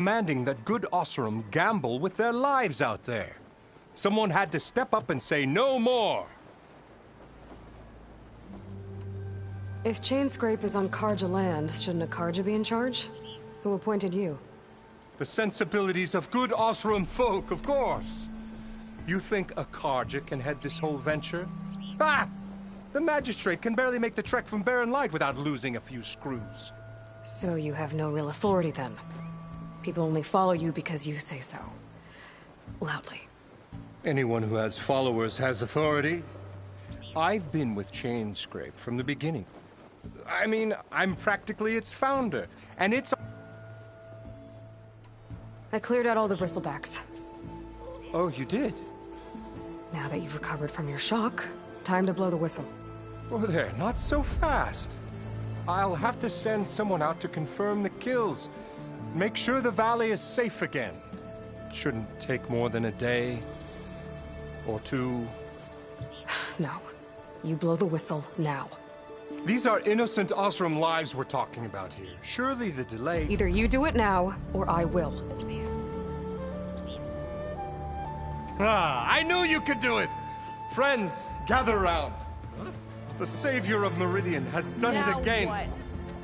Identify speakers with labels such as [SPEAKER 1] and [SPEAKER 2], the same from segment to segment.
[SPEAKER 1] demanding that good Osram gamble with their lives out there. Someone had to step up and say no more.
[SPEAKER 2] If Chainscrape is on Karja land, shouldn't a Karja be in charge? Who appointed you?
[SPEAKER 1] The sensibilities of good Osram folk, of course. You think a Karja can head this whole venture? Ah! The magistrate can barely make the trek from Barren Light without losing a few screws.
[SPEAKER 2] So you have no real authority then? People only follow you because you say so. Loudly.
[SPEAKER 1] Anyone who has followers has authority. I've been with Chainscrape from the beginning. I mean, I'm practically its founder, and it's...
[SPEAKER 2] I cleared out all the bristlebacks.
[SPEAKER 1] Oh, you did?
[SPEAKER 2] Now that you've recovered from your shock, time to blow the whistle.
[SPEAKER 1] Oh, there, not so fast. I'll have to send someone out to confirm the kills. Make sure the valley is safe again. It shouldn't take more than a day. Or two.
[SPEAKER 2] No. You blow the whistle now.
[SPEAKER 1] These are innocent Osram lives we're talking about here. Surely the delay...
[SPEAKER 2] Either you do it now, or I will.
[SPEAKER 1] Ah, I knew you could do it! Friends, gather round. The savior of Meridian has done it again. What?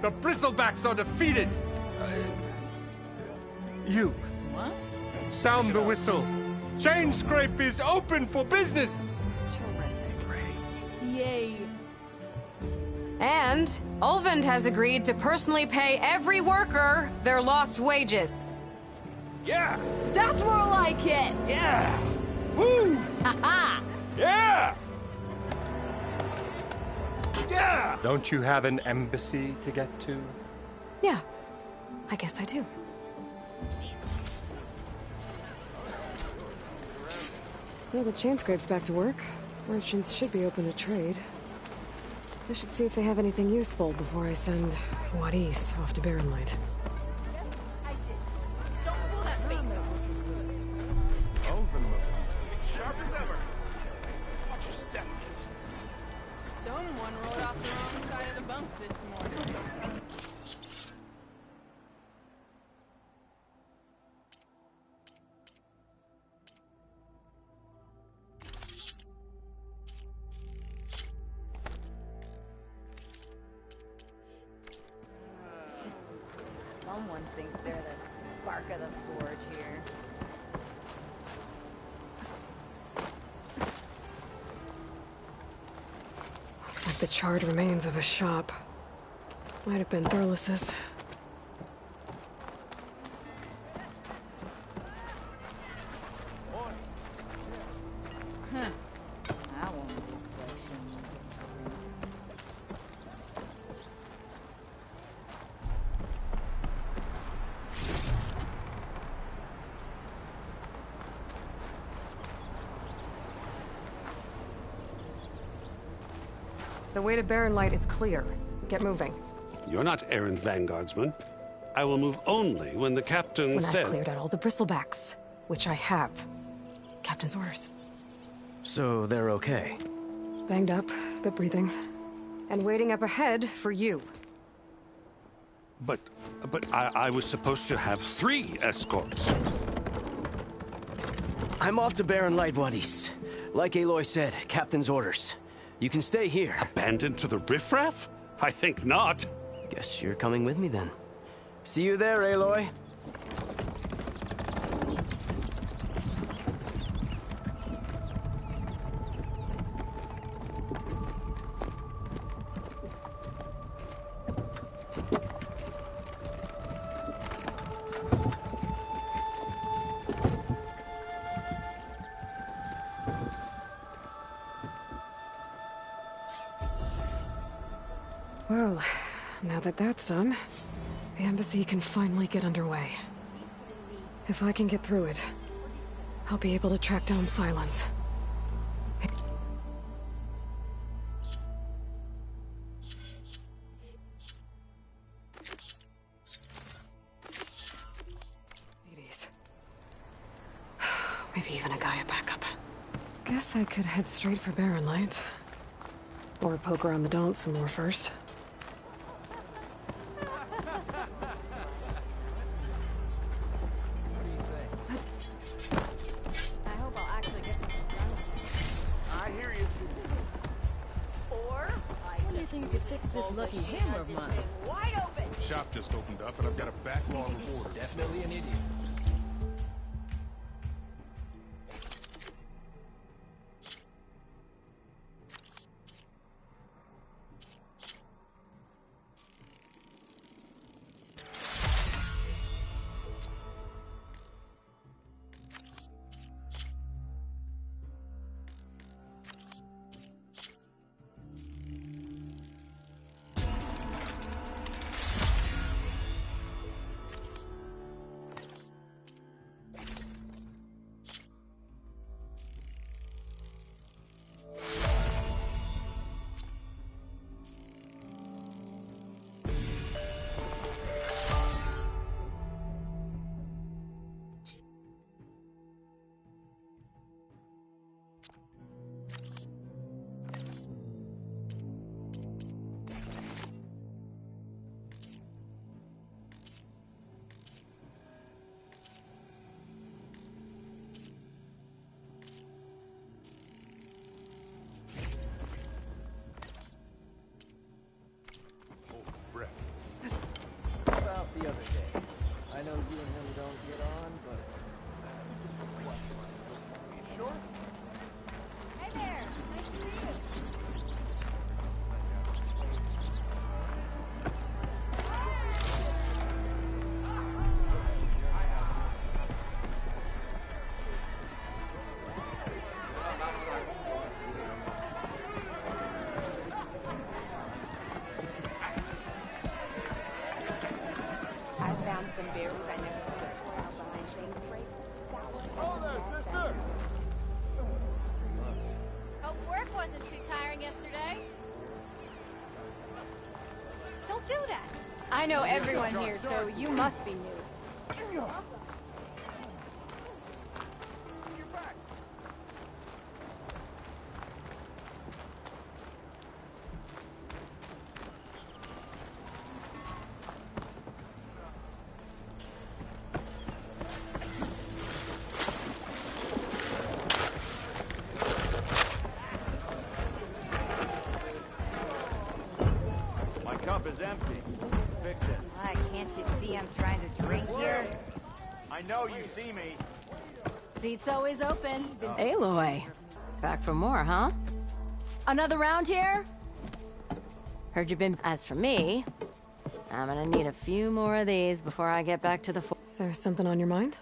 [SPEAKER 1] The bristlebacks are defeated. You.
[SPEAKER 3] What?
[SPEAKER 1] Sound the whistle. Chainscrape is open for business.
[SPEAKER 3] Terrific. Yay.
[SPEAKER 2] And Ulvund has agreed to personally pay every worker their lost wages.
[SPEAKER 1] Yeah.
[SPEAKER 3] That's more like it.
[SPEAKER 1] Yeah. Woo.
[SPEAKER 3] Haha.
[SPEAKER 1] Yeah. Yeah. Don't you have an embassy to get to?
[SPEAKER 2] Yeah. I guess I do. Well, the Chainscrape's back to work. Merchants should be open to trade. I should see if they have anything useful before I send Wadis off to Barren Light.
[SPEAKER 3] Someone rolled off the wrong side of the bunk this morning. Someone thinks they're the spark of the forge here.
[SPEAKER 2] Looks like the charred remains of a shop. Might have been Thurlis's.
[SPEAKER 3] That one looks like she...
[SPEAKER 2] The way to Barren Light is clear. Get moving.
[SPEAKER 4] You're not errand vanguardsman. I will move only when the captain
[SPEAKER 2] When
[SPEAKER 4] says...
[SPEAKER 2] I've cleared out all the bristlebacks, which I have. Captain's orders.
[SPEAKER 5] So they're okay?
[SPEAKER 2] Banged up, but breathing. And waiting up ahead for you.
[SPEAKER 4] But I was supposed to have 3 escorts.
[SPEAKER 5] I'm off to Barren Light, Wadis. Like Aloy said, captain's orders. You can stay here.
[SPEAKER 4] Abandoned to the riffraff? I think not.
[SPEAKER 5] Guess you're coming with me then. See you there, Aloy.
[SPEAKER 2] Well, now that that's done, the embassy can finally get underway. If I can get through it, I'll be able to track down Silence. Ladies. Maybe even a Gaia backup. Guess I could head straight for Barren Light. Or poke around the Daunt some more first.
[SPEAKER 6] lucky hammer of mine.
[SPEAKER 3] Wide open.
[SPEAKER 7] Shop just opened up, and I've got a backlog of orders.
[SPEAKER 5] Definitely an idiot. About the other day. I know you and him don't get on, but... you sure?
[SPEAKER 3] Hey there. Nice to meet you. I found some berries I never saw before out behind James Freight.
[SPEAKER 7] Oh, there, sister!
[SPEAKER 8] Hope work wasn't too tiring yesterday. Don't do that.
[SPEAKER 3] I know everyone here, so you must be new.
[SPEAKER 9] My cup is empty. Fix it.
[SPEAKER 3] Can't you see I'm trying to drink here?
[SPEAKER 9] I know you see me.
[SPEAKER 8] Seat's always open.
[SPEAKER 6] Aloy. Back for more, huh? Another round here? Heard you been... As for me, I'm gonna need a few more of these before I get back to the...
[SPEAKER 2] Is there something on your mind?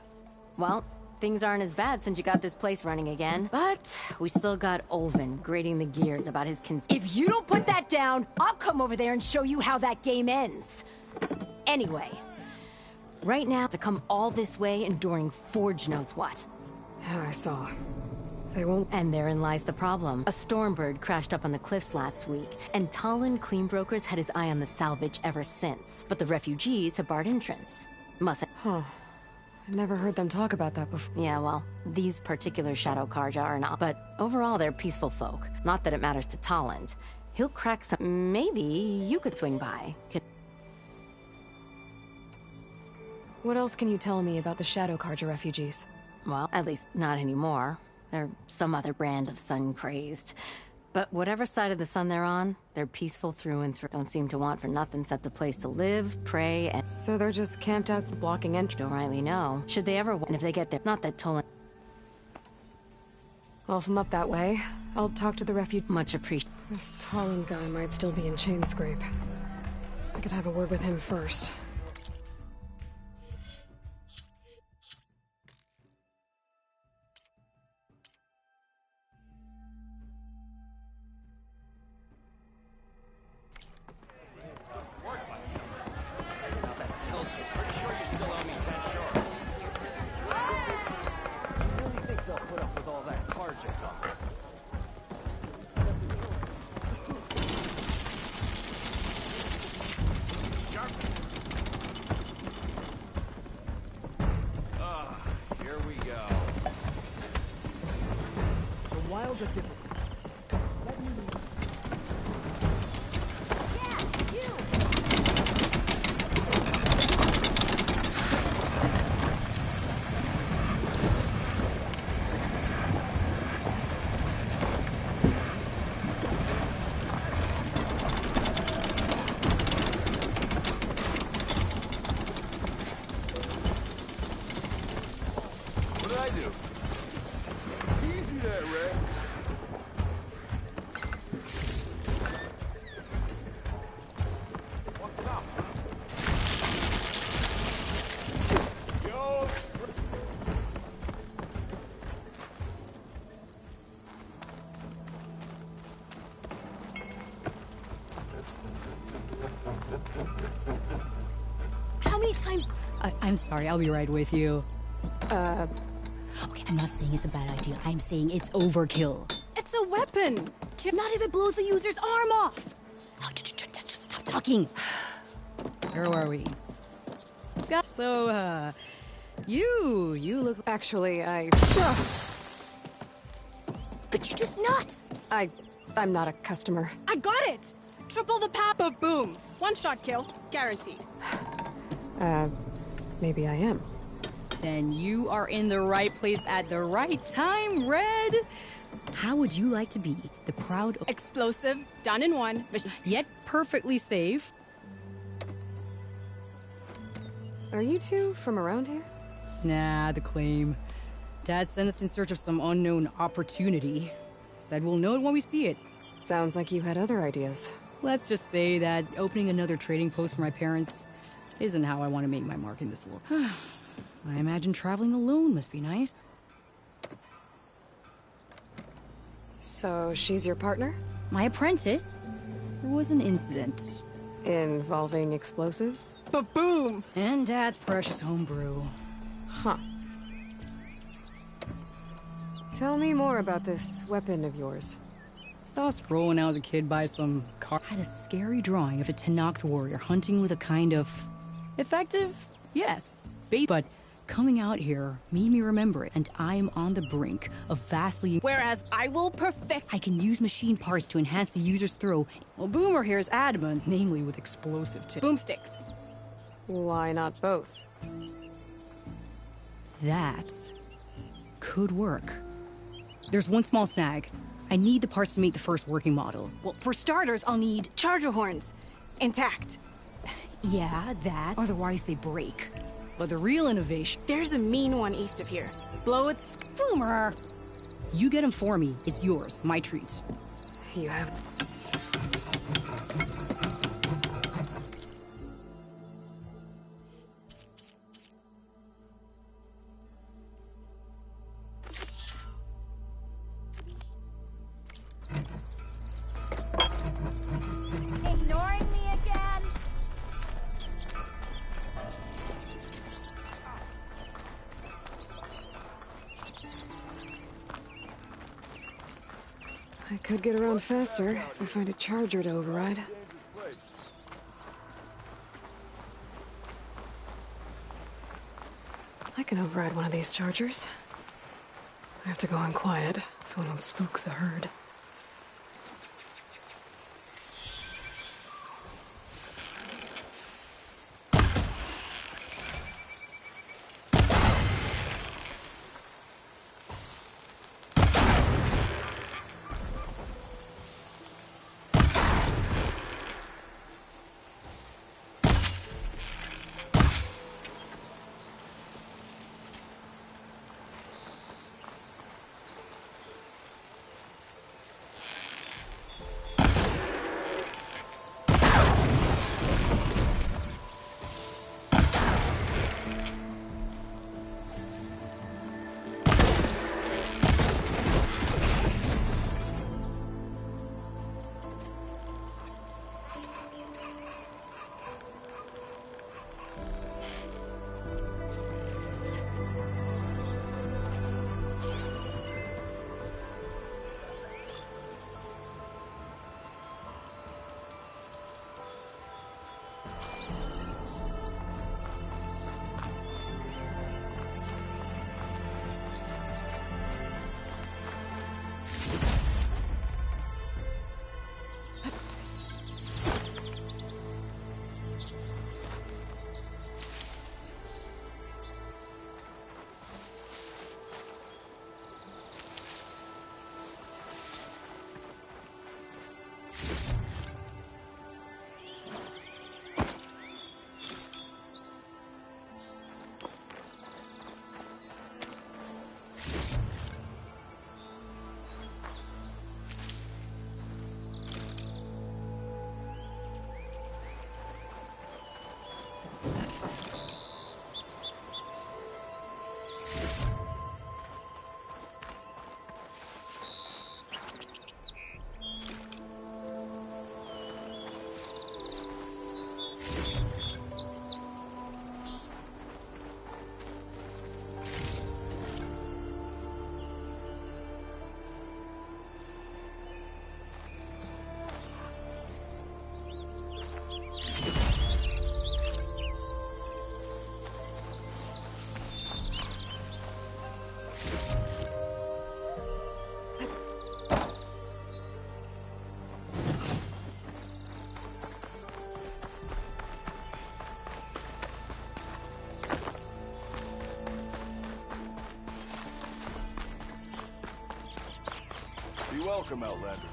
[SPEAKER 6] Well, things aren't as bad since you got this place running again. But we still got Olvin grating the gears about his If you don't put that down, I'll come over there and show you how that game ends. Anyway, right now, to come all this way enduring Forge knows what.
[SPEAKER 2] Yeah, I saw. They won't...
[SPEAKER 6] And therein lies the problem. A stormbird crashed up on the cliffs last week, and Talon Cleanbrokers had his eye on the salvage ever since. But the refugees have barred entrance. Mustn't...
[SPEAKER 2] Huh. I never heard them talk about that before.
[SPEAKER 6] Yeah, well, these particular Shadow Karja are not. But overall, they're peaceful folk. Not that it matters to Talon. He'll crack some... Maybe you could swing by.
[SPEAKER 2] What else can you tell me about the Shadow Karja refugees?
[SPEAKER 6] Well, at least not anymore. They're some other brand of sun-crazed. But whatever side of the sun they're on, they're peaceful through and through. Don't seem to want for nothing except a place to live, pray, and...
[SPEAKER 2] So they're just camped out blocking entry?
[SPEAKER 6] Don't rightly know. Should they ever... And if they get there... Not that Tolan...
[SPEAKER 2] Well, if I'm up that way, I'll talk to the refuge...
[SPEAKER 6] Much appreciated.
[SPEAKER 2] This Talon guy might still be in Chainscrape. I could have a word with him first.
[SPEAKER 9] I do. Easy there, Red. What's up? Yo!
[SPEAKER 10] How many times? I'm sorry, I'll be right with you. Okay, I'm not saying it's a bad idea. I'm saying it's overkill.
[SPEAKER 2] It's a weapon!
[SPEAKER 10] Not if it blows the user's arm off! No, just stop talking. Where were we? So, you look...
[SPEAKER 2] Actually,
[SPEAKER 10] But you're just nuts!
[SPEAKER 2] I'm not a customer.
[SPEAKER 11] I got it! Triple the papa boom! One shot kill, guaranteed.
[SPEAKER 2] Maybe I am.
[SPEAKER 10] Then you are in the right place at the right time, Red! How would you like to be the proud...
[SPEAKER 11] Explosive, done in one,
[SPEAKER 10] yet perfectly safe?
[SPEAKER 2] Are you two from around here?
[SPEAKER 10] Nah, the claim. Dad sent us in search of some unknown opportunity. Said we'll know it when we see it.
[SPEAKER 2] Sounds like you had other ideas.
[SPEAKER 10] Let's just say that opening another trading post for my parents isn't how I want to make my mark in this world. I imagine traveling alone must be nice.
[SPEAKER 2] So, she's your partner?
[SPEAKER 10] My apprentice? There was an incident.
[SPEAKER 2] Involving explosives?
[SPEAKER 11] Ba-boom!
[SPEAKER 10] And Dad's precious homebrew.
[SPEAKER 2] Huh. Tell me more about this weapon of yours.
[SPEAKER 10] Saw a scroll when I was a kid by some car. Had a scary drawing of a Tenakth warrior hunting with a kind of... Effective? Yes. Bait, but coming out here made me remember it, and I'm on the brink of vastly...
[SPEAKER 11] Whereas I will perfect...
[SPEAKER 10] I can use machine parts to enhance the user's throw. Well, Boomer here is adamant, namely with explosive tips.
[SPEAKER 11] Boomsticks.
[SPEAKER 2] Why not both?
[SPEAKER 10] That could work. There's one small snag. I need the parts to make the first working model.
[SPEAKER 11] Well, for starters, I'll need charger horns. Intact.
[SPEAKER 10] Yeah, that. Otherwise they break. But the real innovation...
[SPEAKER 11] There's a mean one east of here. Blow its...
[SPEAKER 10] Boomer! You get him for me. It's yours. My treat.
[SPEAKER 2] You have...
[SPEAKER 8] Ignoring me again?
[SPEAKER 2] I could get around faster if I find a charger to override. I can override one of these chargers. I have to go in quiet so I don't spook the herd.
[SPEAKER 9] Be welcome, Outlander.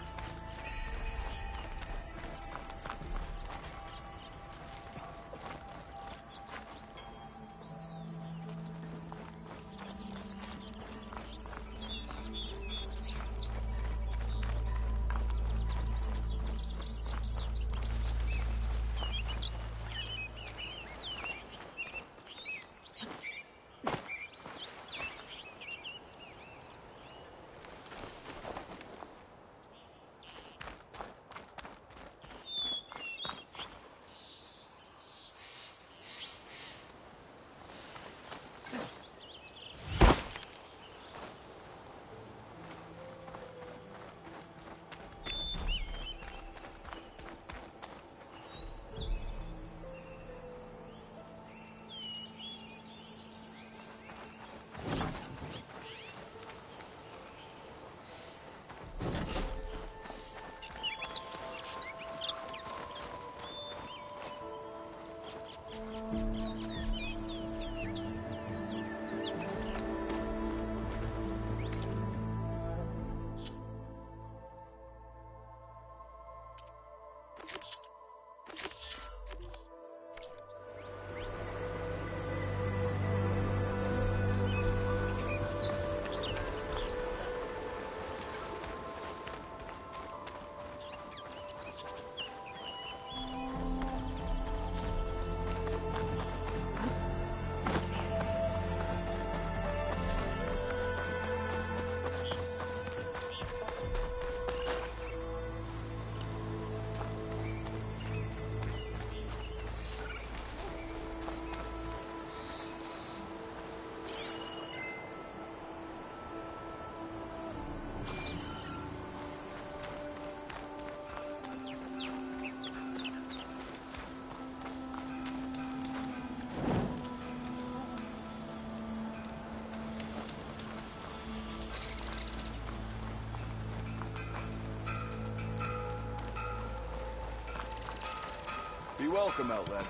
[SPEAKER 9] Be welcome, Outlander.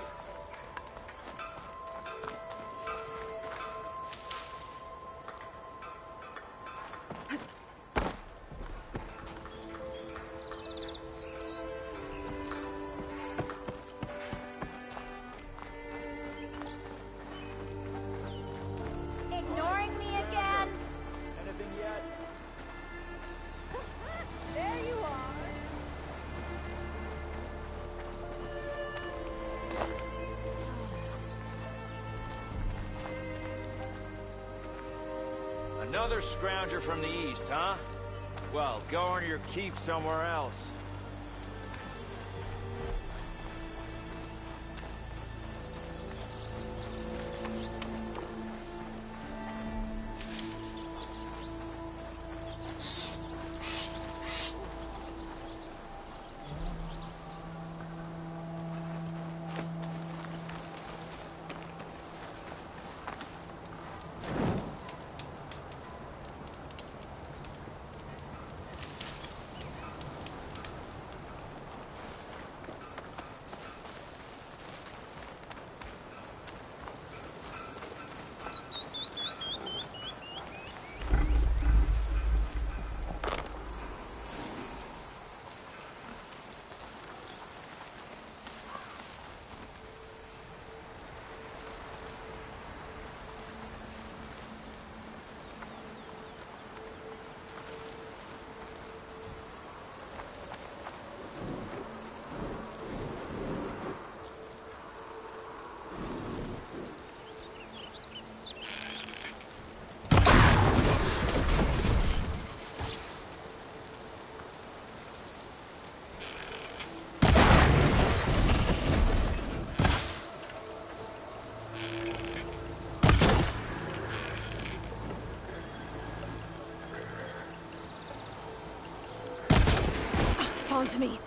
[SPEAKER 8] Ignoring me again?
[SPEAKER 9] Anything yet?
[SPEAKER 8] There you are.
[SPEAKER 9] Another scrounger from the east, huh? Well, go earn your keep somewhere else.
[SPEAKER 11] belong to me.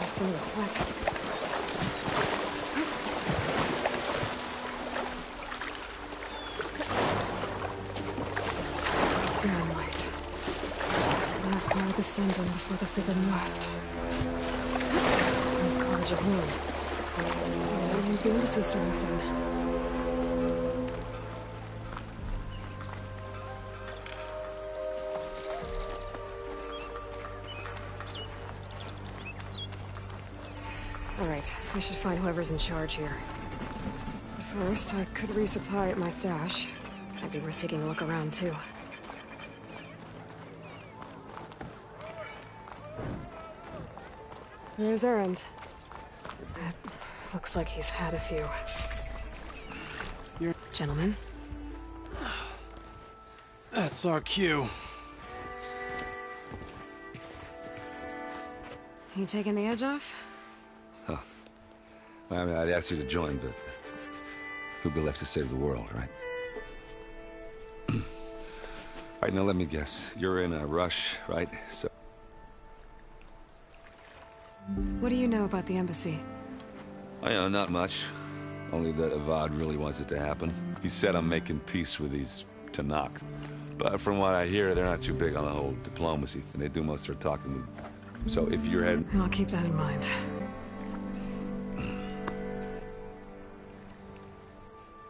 [SPEAKER 2] Some of the sweat. Barren light. Last part of the sending before the Forbidden West. College of Moon. That means the embassy starting soon. Alright, I should find whoever's in charge here. But first, I could resupply at my stash. Might be worth taking a look around, too. There's Erend. It looks like he's had a few. Gentlemen?
[SPEAKER 12] That's our cue.
[SPEAKER 2] You taking the edge off?
[SPEAKER 13] Huh. Well, I mean, I'd ask you to join, but who'd be left to save the world, right? All right, now let me guess. You're in a rush, right? So...
[SPEAKER 2] What do you know about the embassy?
[SPEAKER 13] I know, not much. Only that Avad really wants it to happen. He said I'm making peace with these Tanakh. But from what I hear, they're not too big on the whole diplomacy, and they do most of their talking with... So if you're heading...
[SPEAKER 2] I'll keep that in mind.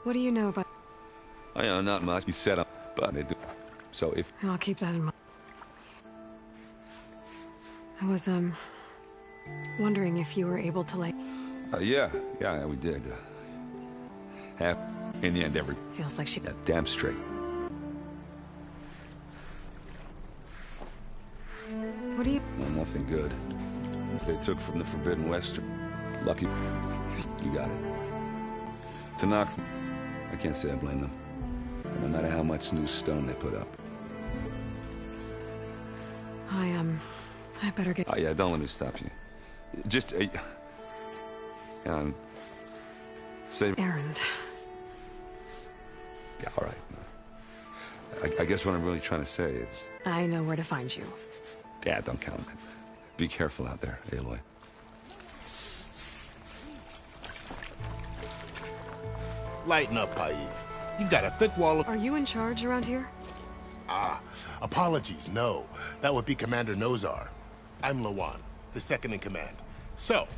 [SPEAKER 2] What do you know about...
[SPEAKER 13] I know, not much. He said but they do... So if...
[SPEAKER 2] I'll keep that in mind. I was, wondering if you were able to, like...
[SPEAKER 13] yeah, we did. Half... In the end, every...
[SPEAKER 2] Feels like she...
[SPEAKER 13] Yeah, damn straight.
[SPEAKER 2] What do you...
[SPEAKER 13] Well, nothing good. They took from the Forbidden West. Lucky. You got it. Tanakh... I can't say I blame them. No matter how much new stone they put up.
[SPEAKER 2] I better get...
[SPEAKER 13] Oh, yeah, don't let me stop you. Just, say...
[SPEAKER 2] Erend.
[SPEAKER 13] Yeah, all right. I guess what I'm really trying to say is...
[SPEAKER 2] I know where to find you.
[SPEAKER 13] Yeah, don't count on it. Be careful out there, Aloy.
[SPEAKER 14] Lighten up, Paiv. You've got a thick wall of...
[SPEAKER 2] Are you in charge around here?
[SPEAKER 14] Apologies, no. That would be Commander Nozar. I'm Lawan, the second in command. So,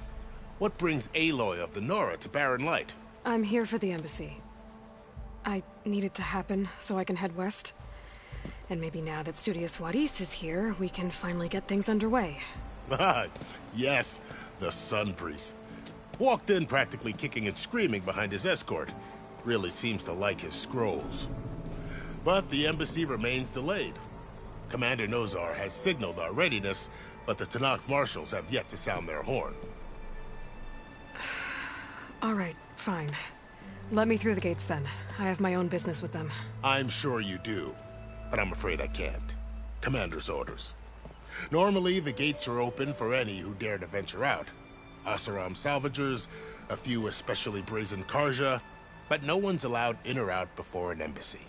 [SPEAKER 14] what brings Aloy of the Nora to Barren Light?
[SPEAKER 2] I'm here for the embassy. I need it to happen so I can head west. And maybe now that Studious Wadis is here, we can finally get things underway.
[SPEAKER 14] Yes, the Sun Priest. Walked in practically kicking and screaming behind his escort. Really seems to like his scrolls. But the embassy remains delayed. Commander Nozar has signaled our readiness, but the Tanakh marshals have yet to sound their horn.
[SPEAKER 2] All right, fine. Let me through the gates then. I have my own business with them.
[SPEAKER 14] I'm sure you do, but I'm afraid I can't. Commander's orders. Normally, the gates are open for any who dare to venture out. Asaram salvagers, a few especially brazen Karja, but no one's allowed in or out before an embassy.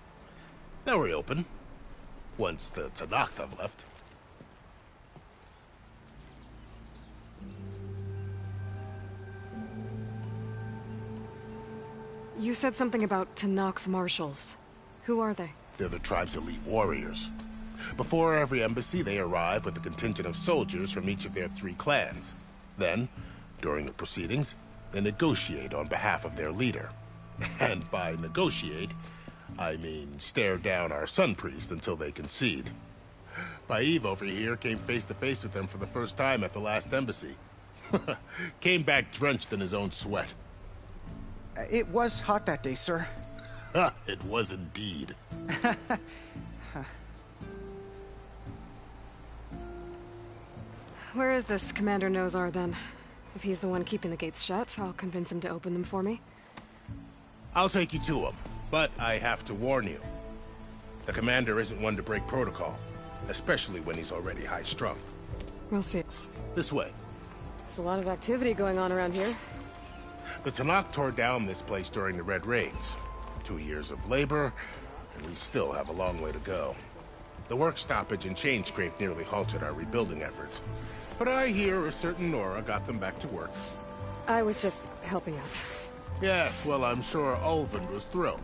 [SPEAKER 14] They'll reopen, once the Tanakh have left.
[SPEAKER 2] You said something about Tanakh marshals. Who are they?
[SPEAKER 14] They're the tribe's elite warriors. Before every embassy, they arrive with a contingent of soldiers from each of their 3 clans. Then, during the proceedings, they negotiate on behalf of their leader. And by negotiate, I mean stare down our Sun Priest until they concede. Paiv over here came face to face with them for the first time at the last embassy. Came back drenched in his own sweat.
[SPEAKER 15] It was hot that day, sir.
[SPEAKER 14] It was indeed.
[SPEAKER 2] Where is this Commander Nozar, then? If he's the one keeping the gates shut, I'll convince him to open them for me.
[SPEAKER 14] I'll take you to him, but I have to warn you. The commander isn't one to break protocol, especially when he's already high-strung.
[SPEAKER 2] We'll see.
[SPEAKER 14] This way.
[SPEAKER 2] There's a lot of activity going on around here.
[SPEAKER 14] The Tanakh tore down this place during the Red Raids. 2 years of labor, and we still have a long way to go. The work stoppage and chain scrape nearly halted our rebuilding efforts. But I hear a certain Nora got them back to work.
[SPEAKER 2] I was just helping out.
[SPEAKER 14] Yes, well, I'm sure Ulvin was thrilled.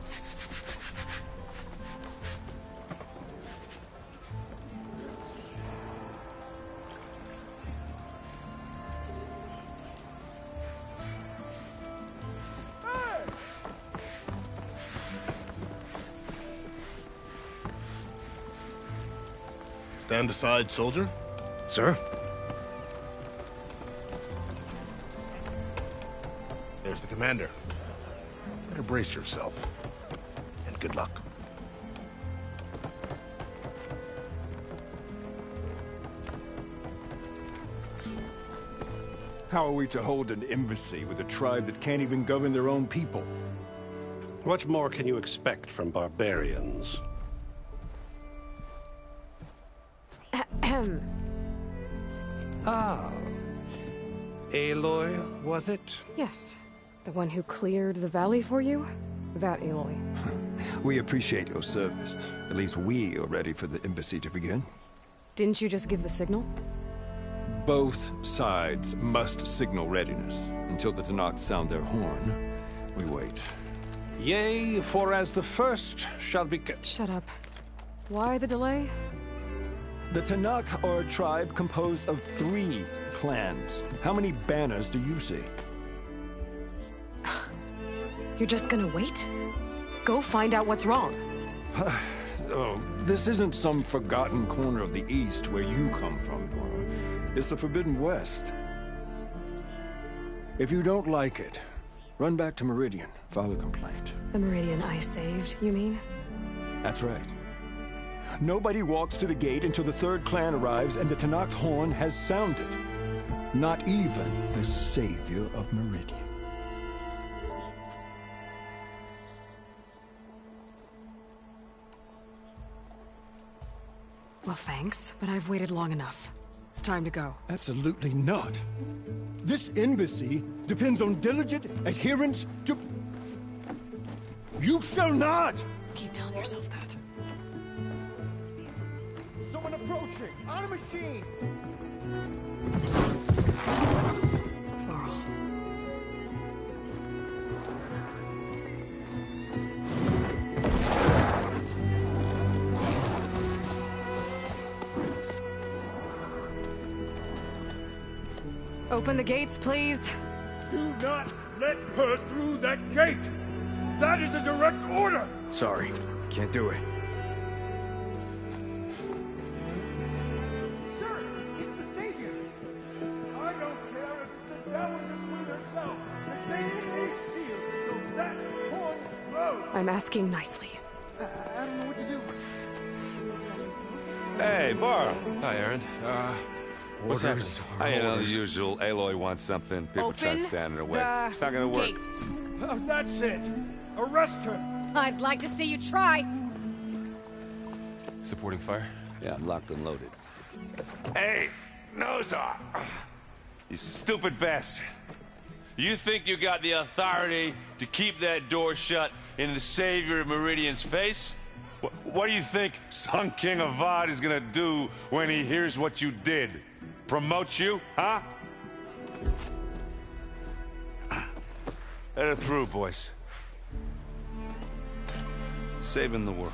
[SPEAKER 14] Stand aside, soldier.
[SPEAKER 4] Sir?
[SPEAKER 14] There's the commander. Better brace yourself. And good luck.
[SPEAKER 16] How are we to hold an embassy with a tribe that can't even govern their own people?
[SPEAKER 17] What more can you expect from barbarians?
[SPEAKER 1] Ah. Aloy, was it?
[SPEAKER 2] Yes. The one who cleared the valley for you? That Aloy.
[SPEAKER 16] We appreciate your service. At least we are ready for the embassy to begin.
[SPEAKER 2] Didn't you just give the signal?
[SPEAKER 16] Both sides must signal readiness. Until the Tanakh sound their horn, we wait.
[SPEAKER 17] Yea, for as the first shall be...
[SPEAKER 2] Shut up. Why the delay?
[SPEAKER 16] The Tanakh are a tribe composed of 3 clans. How many banners do you see?
[SPEAKER 2] You're just gonna wait? Go find out what's wrong.
[SPEAKER 16] Oh, this isn't some forgotten corner of the East where you come from, Nora. It's the Forbidden West. If you don't like it, run back to Meridian, file a complaint.
[SPEAKER 2] The Meridian I saved, you mean?
[SPEAKER 16] That's right. Nobody walks to the gate until the 3rd clan arrives and the Tanakh horn has sounded. Not even the savior of Meridian.
[SPEAKER 2] Well, thanks, but I've waited long enough. It's time to go.
[SPEAKER 16] Absolutely not. This embassy depends on diligent adherence to... You shall not!
[SPEAKER 2] Keep telling yourself that.
[SPEAKER 7] Someone approaching! On a machine!
[SPEAKER 2] Laurel. Open the gates, please.
[SPEAKER 7] Do not let her through that gate! That is a direct order!
[SPEAKER 12] Sorry, can't do it.
[SPEAKER 7] Sir, it's the Savior! I don't care if the devil is queen herself! The gate is sealed, so that horn blows!
[SPEAKER 2] I'm asking nicely.
[SPEAKER 15] I don't know what to do.
[SPEAKER 13] Hey, Varl.
[SPEAKER 1] Hi, Aaron. What's happening?
[SPEAKER 13] You know, the usual. Aloy wants something. People try to stand in her way. It's not gonna work.
[SPEAKER 11] Gates.
[SPEAKER 7] Oh, that's it! Arrest her!
[SPEAKER 8] I'd like to see you try.
[SPEAKER 1] Supporting fire?
[SPEAKER 13] Yeah, I'm locked and loaded. Hey, Nozar! You stupid bastard. You think you got the authority to keep that door shut in the Savior of Meridian's face? What do you think Sun King Avad is gonna do when he hears what you did? Promote you, huh? Let her through, boys. Saving the world.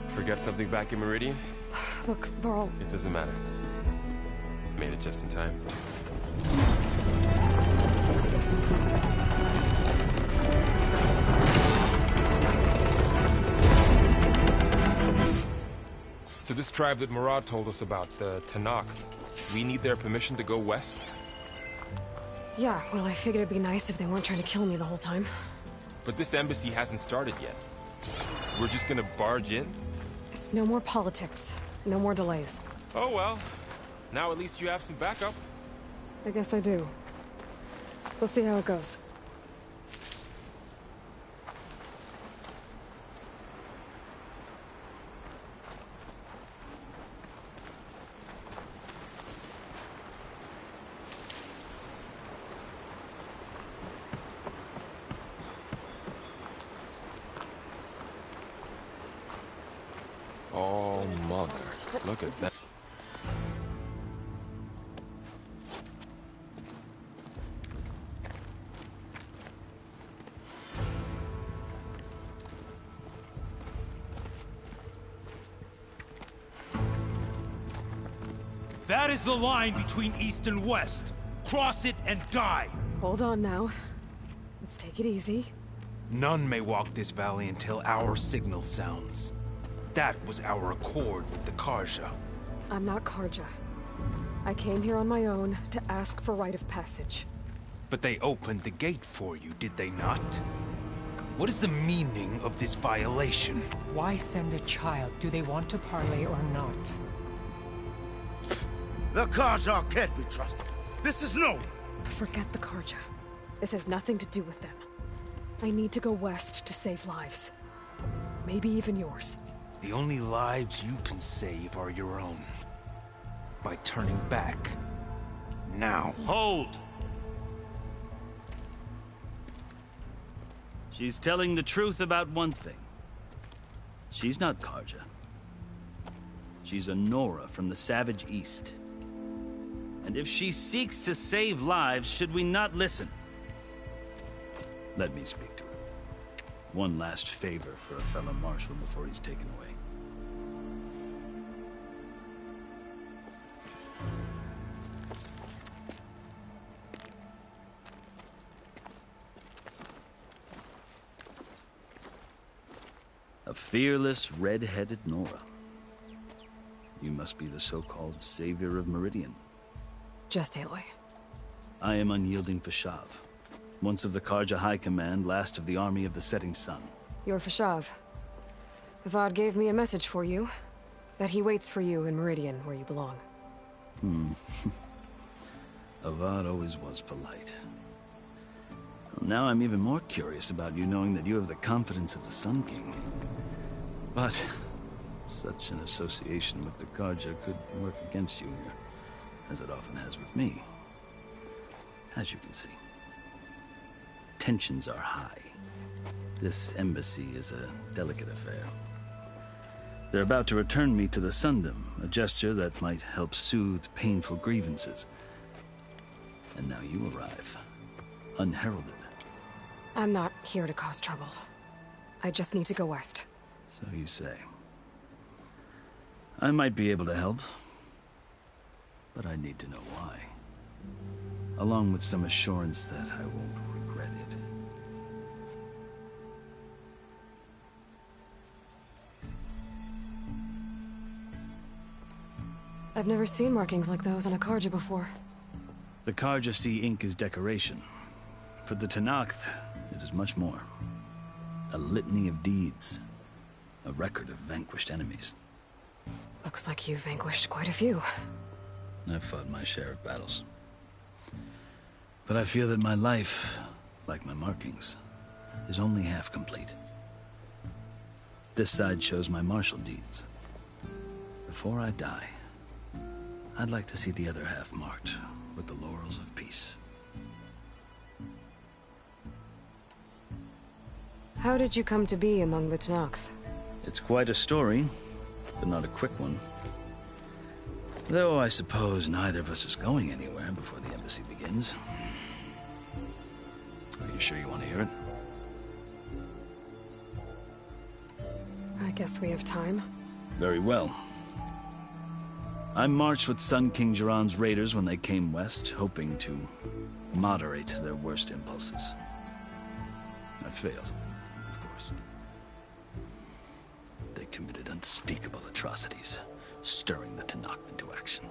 [SPEAKER 1] Forget something back in Meridian?
[SPEAKER 2] Look, Varl.
[SPEAKER 1] It doesn't matter. Made it just in time. So this tribe that Murad told us about, the Tanakh, we need their permission to go west?
[SPEAKER 2] Yeah, well, I figured it'd be nice if they weren't trying to kill me the whole time.
[SPEAKER 1] But this embassy hasn't started yet. We're just gonna barge in?
[SPEAKER 2] There's no more politics. No more delays.
[SPEAKER 1] Oh well. Now at least you have some backup.
[SPEAKER 2] I guess I do. We'll see how it goes.
[SPEAKER 1] Oh, mother. Look at that.
[SPEAKER 7] That is the line between East and West. Cross it and die.
[SPEAKER 2] Hold on now. Let's take it easy.
[SPEAKER 7] None may walk this valley until our signal sounds. That was our accord with the Karja.
[SPEAKER 2] I'm not Karja. I came here on my own to ask for rite of passage.
[SPEAKER 7] But they opened the gate for you, did they not? What is the meaning of this violation?
[SPEAKER 18] Why send a child? Do they want to parley or not?
[SPEAKER 7] The Karja can't be trusted. This is no...
[SPEAKER 2] Forget the Karja. This has nothing to do with them. I need to go west to save lives. Maybe even yours.
[SPEAKER 7] The only lives you can save are your own. By turning back. Now.
[SPEAKER 19] Hold! She's telling the truth about one thing. She's not Karja. She's a Nora from the Savage East. And if she seeks to save lives, should we not listen? Let me speak to her. One last favor for a fellow marshal before he's taken away. A fearless, red-headed Nora. You must be the so-called savior of Meridian.
[SPEAKER 2] Just Aloy.
[SPEAKER 19] I am unyielding Fashav. Once of the Karja High Command, last of the army of the Setting Sun.
[SPEAKER 2] You're Fashav. Avad gave me a message for you. That he waits for you in Meridian, where you belong.
[SPEAKER 19] Avad always was polite. Well, now I'm even more curious about you knowing that you have the confidence of the Sun King. But such an association with the Karja could work against you here, as it often has with me. As you can see. Tensions are high. This embassy is a delicate affair. They're about to return me to the Sundom, a gesture that might help soothe painful grievances. And now you arrive, unheralded.
[SPEAKER 2] I'm not here to cause trouble. I just need to go west.
[SPEAKER 19] So you say. I might be able to help, but I need to know why. Along with some assurance that I won't regret it.
[SPEAKER 2] I've never seen markings like those on a Karja before.
[SPEAKER 19] The Karja see ink as decoration. For the Tenakth, it is much more. A litany of deeds. A record of vanquished enemies.
[SPEAKER 2] Looks like you've vanquished quite a few.
[SPEAKER 19] I've fought my share of battles. But I feel that my life, like my markings, is only half complete. This side shows my martial deeds. Before I die, I'd like to see the other half marked with the laurels of peace.
[SPEAKER 2] How did you come to be among the Tenakth?
[SPEAKER 19] It's quite a story, but not a quick one. Though I suppose neither of us is going anywhere before the embassy begins. Are you sure you want to hear it?
[SPEAKER 2] I guess we have time.
[SPEAKER 19] Very well. I marched with Sun King Jiran's raiders when they came west, hoping to moderate their worst impulses. I failed, of course. They committed unspeakable atrocities, stirring the Tenakth into action.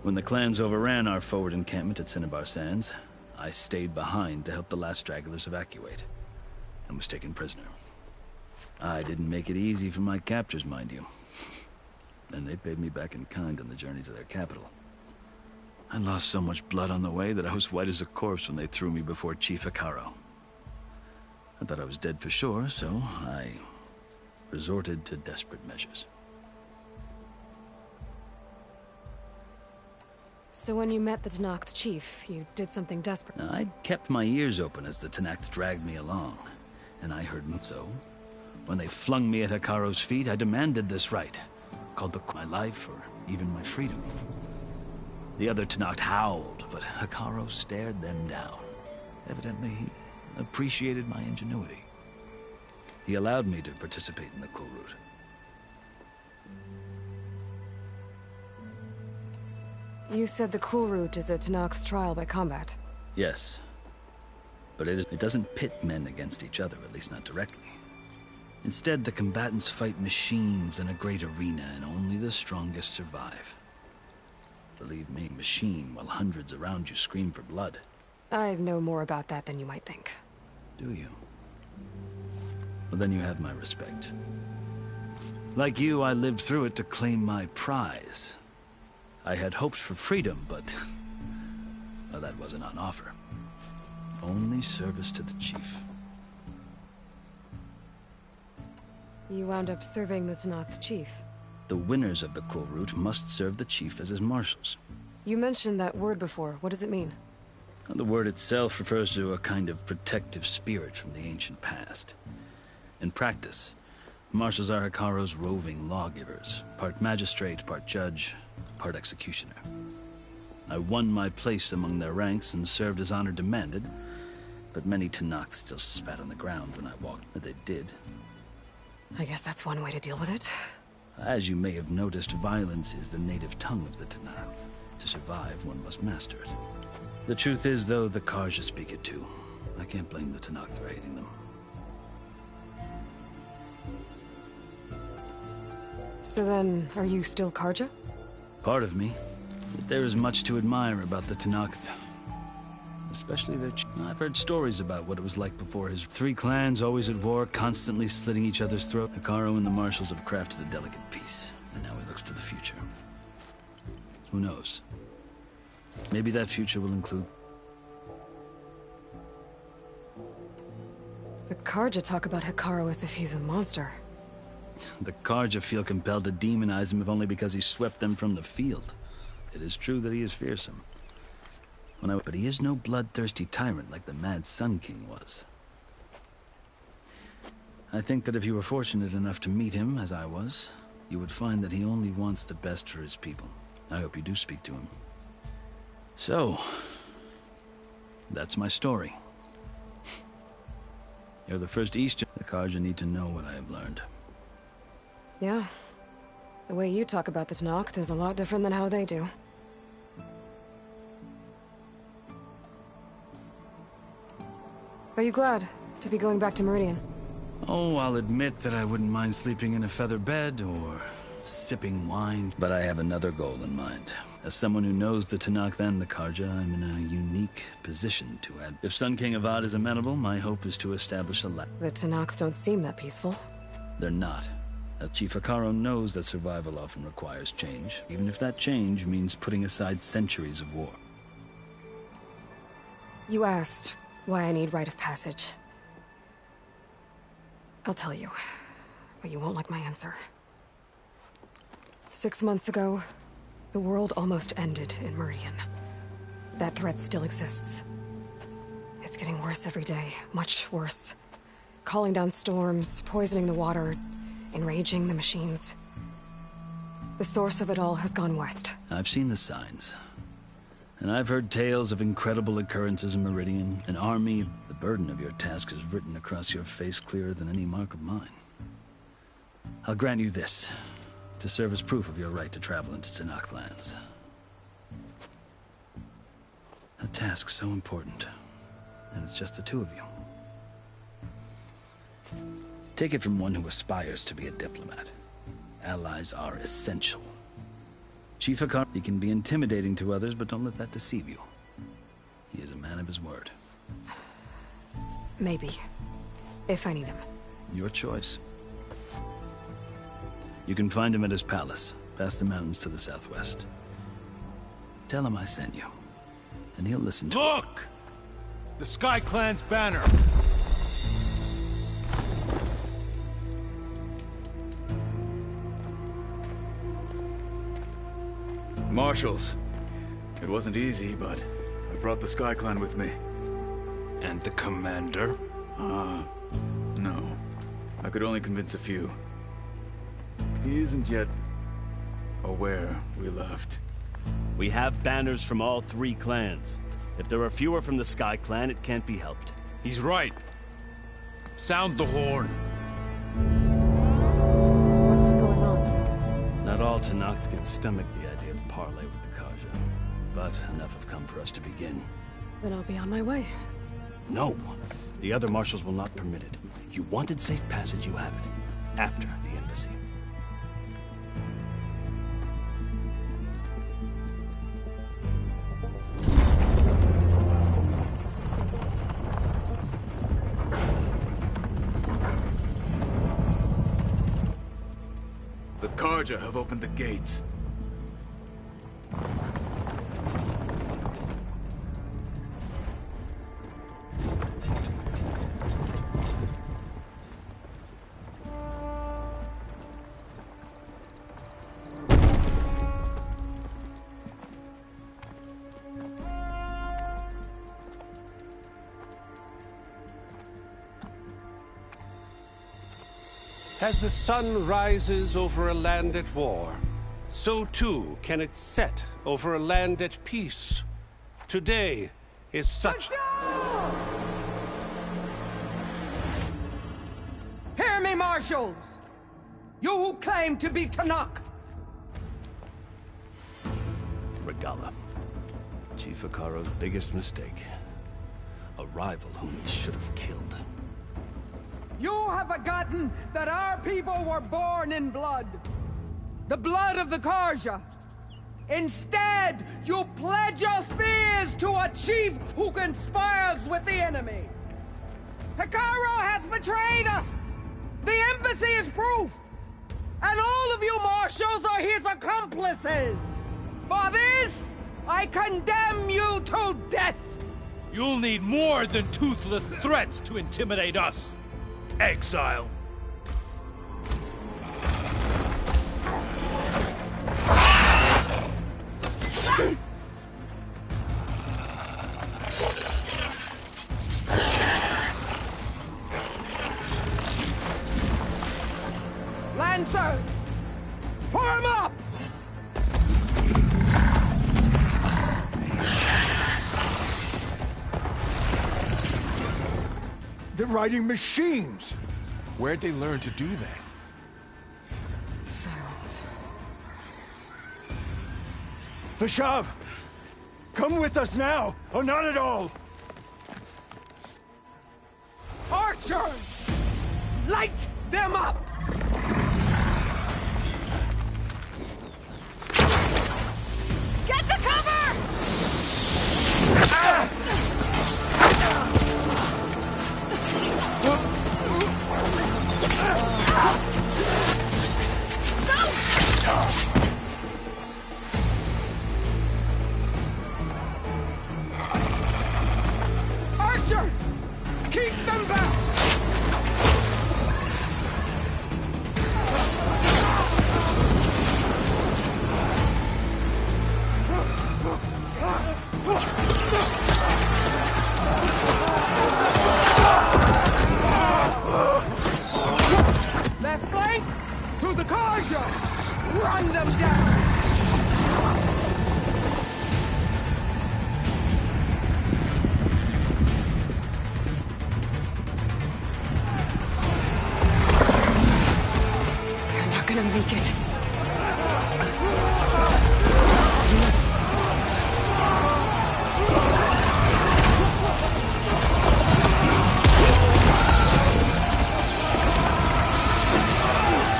[SPEAKER 19] When the clans overran our forward encampment at Cinnabar Sands, I stayed behind to help the last stragglers evacuate, and was taken prisoner. I didn't make it easy for my captors, mind you. And they paid me back in kind on the journey to their capital. I lost so much blood on the way that I was white as a corpse when they threw me before Chief Hekaro. I thought I was dead for sure, so I resorted to desperate measures.
[SPEAKER 2] So when you met the Tenakth chief, you did something desperate?
[SPEAKER 19] I kept my ears open as the Tenakth dragged me along, and I heard them so. When they flung me at Hekaro's feet, I demanded this right, called my life or even my freedom. The other Tenakth howled, but Hekaro stared them down. Evidently, he appreciated my ingenuity. He allowed me to participate in the Cool Route.
[SPEAKER 2] You said the Cool Route is a Tenakth trial by combat.
[SPEAKER 19] Yes. But it doesn't pit men against each other, at least not directly. Instead, the combatants fight machines in a great arena, and only the strongest survive. Believe me, machine, while hundreds around you scream for blood.
[SPEAKER 2] I know more about that than you might think.
[SPEAKER 19] Do you? Well, then you have my respect. Like you, I lived through it to claim my prize. I had hoped for freedom, but well, that wasn't on offer. Only service to the chief.
[SPEAKER 2] You wound up serving the Tenakth chief.
[SPEAKER 19] The winners of the Cool Route must serve the chief as his marshals.
[SPEAKER 2] You mentioned that word before. What does it mean?
[SPEAKER 19] The word itself refers to a kind of protective spirit from the ancient past. In practice, marshals are Hekaro's roving lawgivers, part magistrate, part judge, part executioner. I won my place among their ranks and served as honor demanded, but many Tenakth still spat on the ground when I walked, but they did.
[SPEAKER 2] I guess that's one way to deal with it.
[SPEAKER 19] As you may have noticed, violence is the native tongue of the Tenakth. To survive, one must master it. The truth is, though, the Karja speak it too. I can't blame the Tenakth for hating them.
[SPEAKER 2] So then, are you still Karja?
[SPEAKER 19] Part of me. But there is much to admire about the Tenakth. Especially their I've heard stories about what it was like before his three clans, always at war, constantly slitting each other's throat. Hekaro and the marshals have crafted a delicate peace, and now he looks to the future. Who knows? Maybe that future will include...
[SPEAKER 2] The Karja talk about Hekaro as if he's a monster.
[SPEAKER 19] The Karja feel compelled to demonize him if only because he swept them from the field. It is true that he is fearsome. But he is no bloodthirsty tyrant like the Mad Sun King was. I think that if you were fortunate enough to meet him, as I was, you would find that he only wants the best for his people. I hope you do speak to him. So, that's my story. You're the first Eastern. The Karja need to know what I have learned.
[SPEAKER 2] Yeah. The way you talk about the Tenakth is a lot different than how they do. Are you glad to be going back to Meridian?
[SPEAKER 19] Oh, I'll admit that I wouldn't mind sleeping in a feather bed or sipping wine, but I have another goal in mind. As someone who knows the Tenakth and the Karja, I'm in a unique position to add. If Sun King Avad is amenable, my hope is to establish a
[SPEAKER 2] The Tenakth don't seem that peaceful.
[SPEAKER 19] They're not. Chief Akaro knows that survival often requires change, even if that change means putting aside centuries of war.
[SPEAKER 2] You asked why I need rite of passage. I'll tell you, but you won't like my answer. 6 months ago, the world almost ended in Meridian. That threat still exists. It's getting worse every day, much worse. Calling down storms, poisoning the water, enraging the machines. The source of it all has gone west.
[SPEAKER 19] I've seen the signs. And I've heard tales of incredible occurrences in Meridian. An army, the burden of your task is written across your face clearer than any mark of mine. I'll grant you this, to serve as proof of your right to travel into Tenakth lands. A task so important, and it's just the two of you. Take it from one who aspires to be a diplomat. Allies are essential. Chief Akar, he can be intimidating to others, but don't let that deceive you. He is a man of his word.
[SPEAKER 2] Maybe. If I need him.
[SPEAKER 19] Your choice. You can find him at his palace, past the mountains to the southwest. Tell him I sent you, and he'll listen to
[SPEAKER 9] Look! The Sky Clan's banner!
[SPEAKER 12] Marshals. It wasn't easy, but I brought the Sky Clan with me.
[SPEAKER 9] And the commander?
[SPEAKER 12] No. I could only convince a few. He isn't yet aware we left.
[SPEAKER 20] We have banners from all 3 clans. If there are fewer from the Sky Clan, it can't be helped.
[SPEAKER 9] He's right. Sound the horn.
[SPEAKER 2] What's going on?
[SPEAKER 19] Not all Tenakth can stomach the idea of parley with the Karja, but enough have come for us to begin.
[SPEAKER 2] Then I'll be on my way.
[SPEAKER 20] No. The other marshals will not permit it. You wanted safe passage, you have it. After the embassy.
[SPEAKER 12] The Karja have opened the gates.
[SPEAKER 17] As the sun rises over a land at war, so too can it set over a land at peace. Today is such...
[SPEAKER 21] Hear me, marshals! You who claim to be Tenakth!
[SPEAKER 20] Regala. Chief Akaro's biggest mistake. A rival whom he should have killed.
[SPEAKER 21] You have forgotten that our people were born in blood. The blood of the Karja. Instead, you pledge your spears to a chief who conspires with the enemy. Akaro has betrayed us! The embassy is proof! And all of you marshals are his accomplices! For this, I condemn you to death!
[SPEAKER 9] You'll need more than toothless threats to intimidate us. Exile.
[SPEAKER 21] Lancers! Form up!
[SPEAKER 16] They're riding machines!
[SPEAKER 1] Where'd they learn to do that?
[SPEAKER 2] Silence.
[SPEAKER 16] Fashav! Come with us now, or not at all!
[SPEAKER 21] Archers! Light them up!
[SPEAKER 8] Get to cover!
[SPEAKER 21] Archers! Keep them back! Left flank to the Karja! Run them down!
[SPEAKER 2] They're not gonna make it.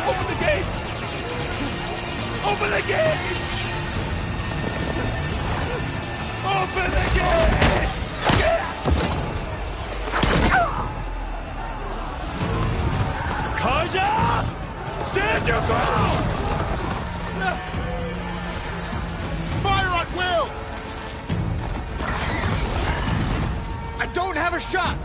[SPEAKER 7] Open the gates! Open the gates! Open the gates!
[SPEAKER 9] Kaja! Stand your ground!
[SPEAKER 7] Fire at will! I don't have a shot!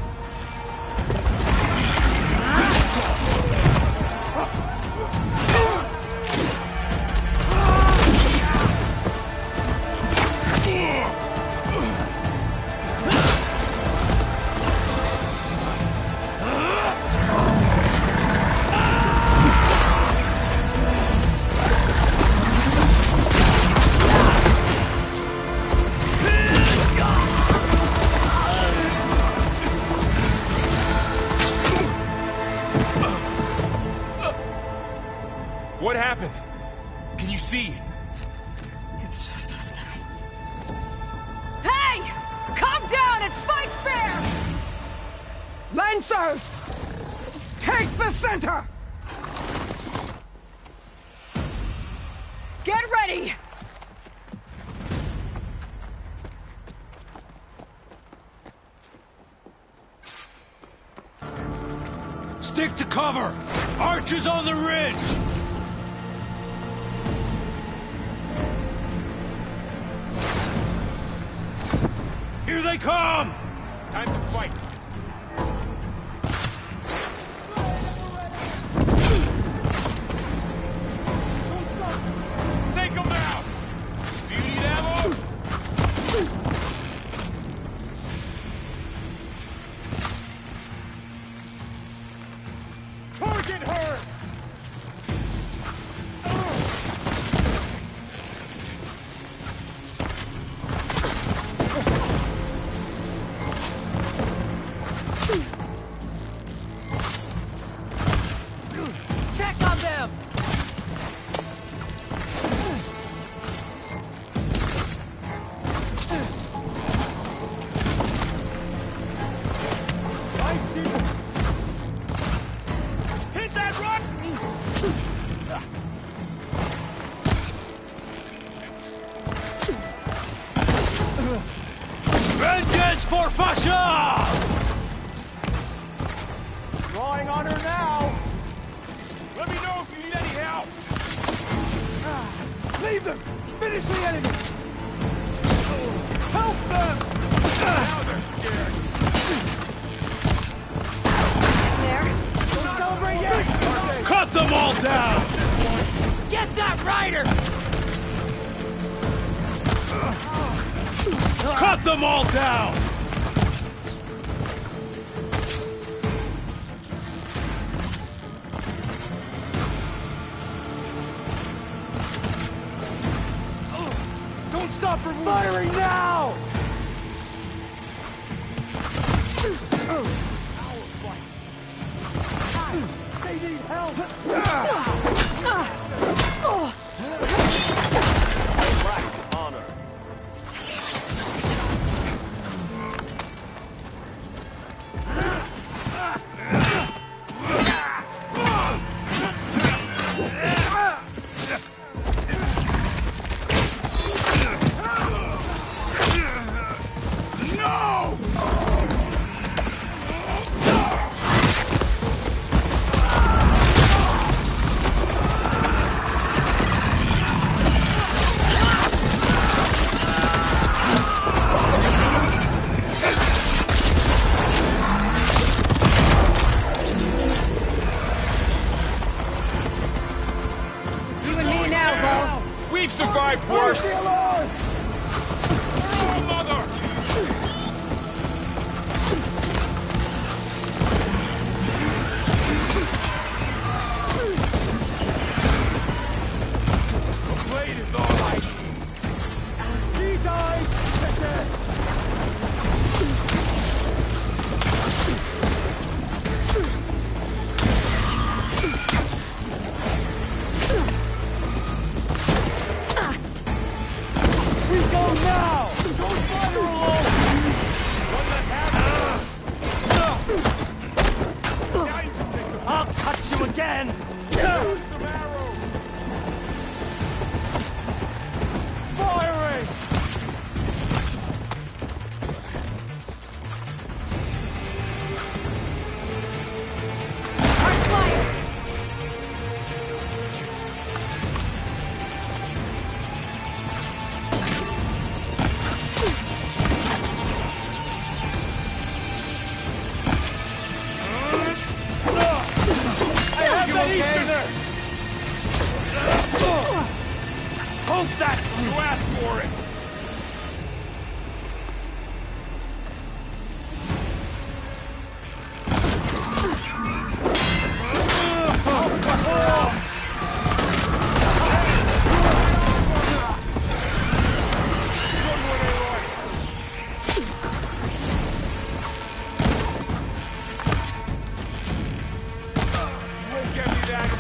[SPEAKER 1] What happened? Can you see?
[SPEAKER 2] It's just us now.
[SPEAKER 8] Hey! Calm down and fight fair!
[SPEAKER 21] Lancers! Take the center!
[SPEAKER 8] Get ready!
[SPEAKER 9] Stick to cover! Archers on the ridge! Here they come!
[SPEAKER 1] Time to fight.
[SPEAKER 9] Take them out! Do you need ammo?
[SPEAKER 7] Target her!
[SPEAKER 18] Check on them!
[SPEAKER 9] Hit that rock! Vengeance for Fasha!
[SPEAKER 7] Drawing on her now!
[SPEAKER 9] Let me know if you need any help!
[SPEAKER 7] Leave them! Finish the enemy! Help them!
[SPEAKER 9] Now they're scared!
[SPEAKER 8] There.
[SPEAKER 7] Don't celebrate yet!
[SPEAKER 9] Cut them all down!
[SPEAKER 18] Get that rider!
[SPEAKER 9] Cut them all down!
[SPEAKER 7] Don't stop from firing now! They need help!
[SPEAKER 20] Honor.
[SPEAKER 7] get worse.
[SPEAKER 9] Oh, mother! The blade is all right.
[SPEAKER 7] He died. We go now. Don't fire alone. I'll touch you again. Firing. Hold that! You asked for it! Won't get me that.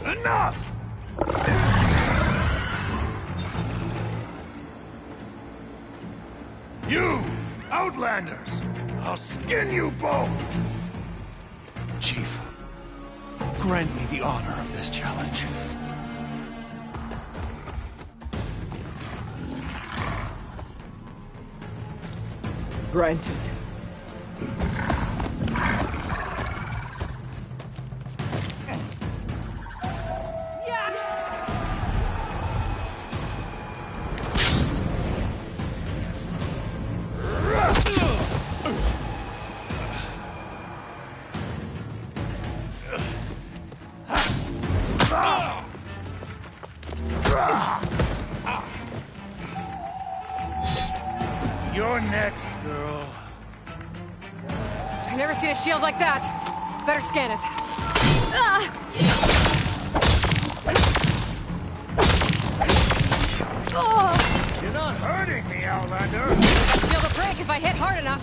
[SPEAKER 7] Enough! You, Outlanders! I'll skin you both!
[SPEAKER 20] Chief, grant me the honor of this challenge.
[SPEAKER 21] Granted.
[SPEAKER 7] You're next, girl.
[SPEAKER 2] I've never seen a shield like that. Better scan it.
[SPEAKER 7] You're not hurting me, Outlander.
[SPEAKER 2] That shield will break if I hit hard enough.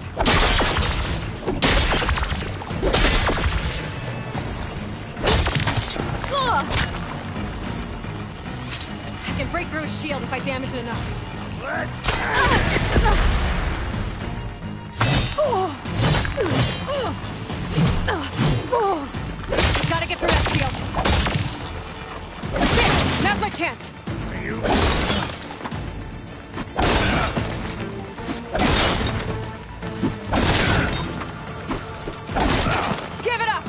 [SPEAKER 2] I can break through a shield if I damage it enough. Gotta get through that shield. That's it! Now's my chance! Give it up!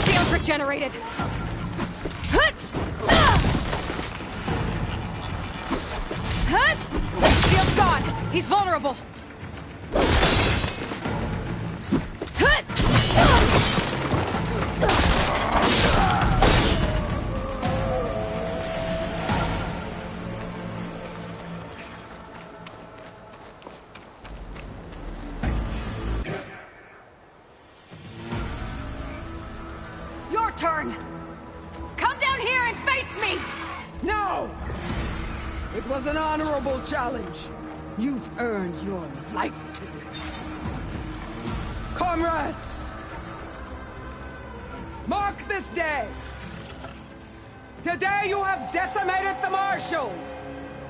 [SPEAKER 2] Shield regenerated. Shield's gone. He's vulnerable. Your turn. Come down here and face me.
[SPEAKER 21] No! It was an honorable challenge. You've earned your life today. Comrades! Mark this day! Today you have decimated the Marshals!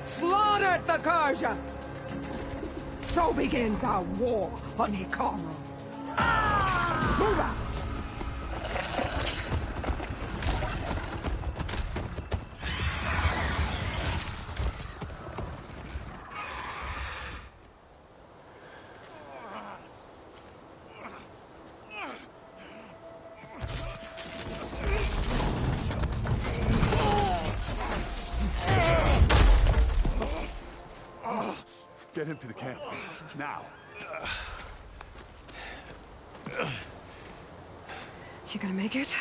[SPEAKER 21] Slaughtered the Karja! So begins our war on Hikaru. Move out!
[SPEAKER 7] Get him to the camp. Now.
[SPEAKER 2] You gonna make it?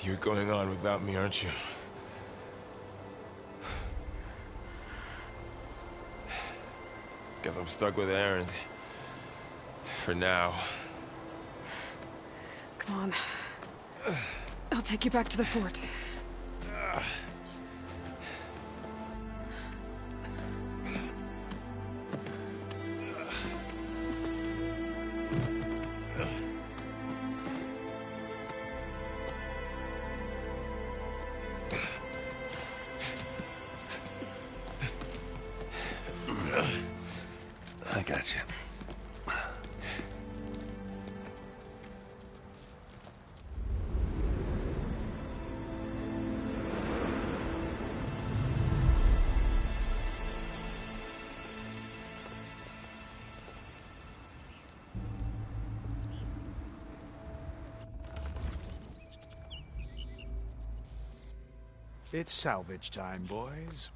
[SPEAKER 5] You're going on without me, aren't you? Guess I'm stuck with Aaron. For now.
[SPEAKER 2] Come on. I'll take you back to the fort.
[SPEAKER 5] I got you.
[SPEAKER 22] It's salvage time, boys.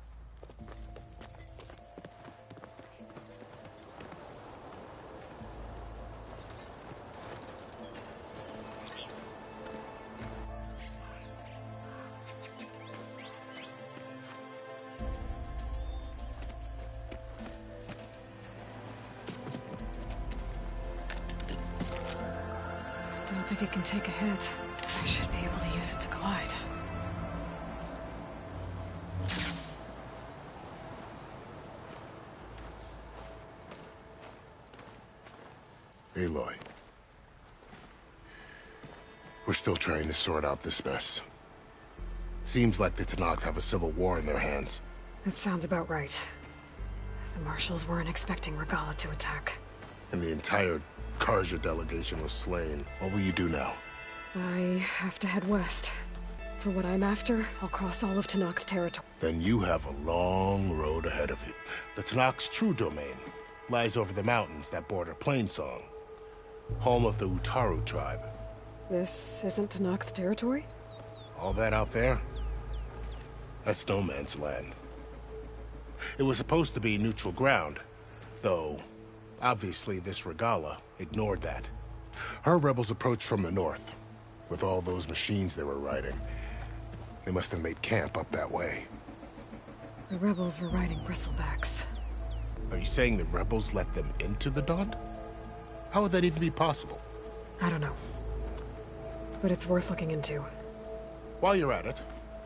[SPEAKER 2] Don't think it can take a hit. I should be able to use it to glide.
[SPEAKER 14] Aloy. We're still trying to sort out this mess. Seems like the Tenakth have a civil war in their hands.
[SPEAKER 2] That sounds about right. The marshals weren't expecting Regalla to attack.
[SPEAKER 14] And the entire Karja delegation was slain. What will you do now?
[SPEAKER 2] I have to head west. For what I'm after, I'll cross all of Tenakth territory.
[SPEAKER 14] Then you have a long road ahead of you. The Tenakth's true domain lies over the mountains that border Plainsong, home of the Utaru tribe.
[SPEAKER 2] This isn't Tenakth territory?
[SPEAKER 14] All that out there? That's no man's land. It was supposed to be neutral ground, though obviously this Regalla ignored that. Her rebels approached from the north, with all those machines they were riding. They must have made camp up that way.
[SPEAKER 2] The rebels were riding bristlebacks.
[SPEAKER 14] Are you saying the rebels let them into the Daunt? How would that even be possible?
[SPEAKER 2] I don't know. But it's worth looking into.
[SPEAKER 14] While you're at it,